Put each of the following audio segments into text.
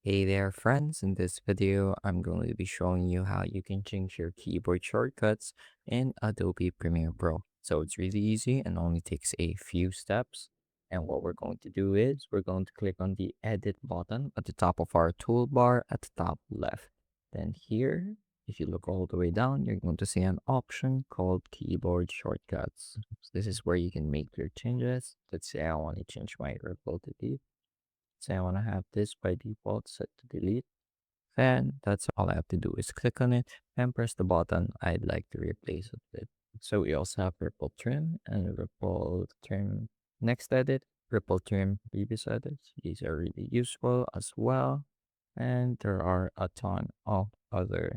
Hey there, friends. In this video, I'm going to be showing you how you can change your keyboard shortcuts in Adobe Premiere Pro. So it's really easy and only takes a few steps. And what we're going to do is we're going to click on the edit button at the top of our toolbar at the top left. Then here, if you look all the way down, you're going to see an option called keyboard shortcuts. So this is where you can make your changes. Let's say I want to change my ripple to delete. Say I want to have this by default set to delete. Then that's all I have to do is click on it and press the button I'd like to replace it with. So we also have ripple trim and ripple trim next edit, ripple trim previous edits. These are really useful as well. And there are a ton of other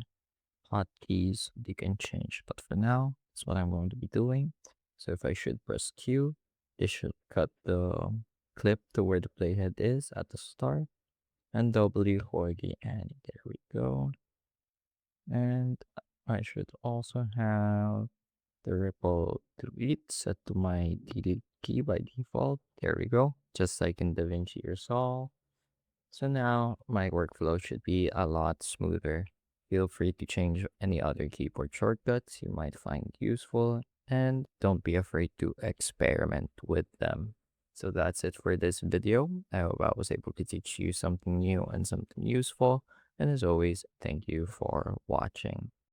hotkeys you can change. But for now, that's what I'm going to be doing. So if I should press Q, this should cut the clip to where the playhead is at the start. And W for the end. There we go. And I should also have the ripple delete set to my delete key by default. There we go. Just like in DaVinci Resolve. So now my workflow should be a lot smoother. Feel free to change any other keyboard shortcuts you might find useful, and don't be afraid to experiment with them. So that's it for this video. I hope I was able to teach you something new and something useful. And as always, thank you for watching.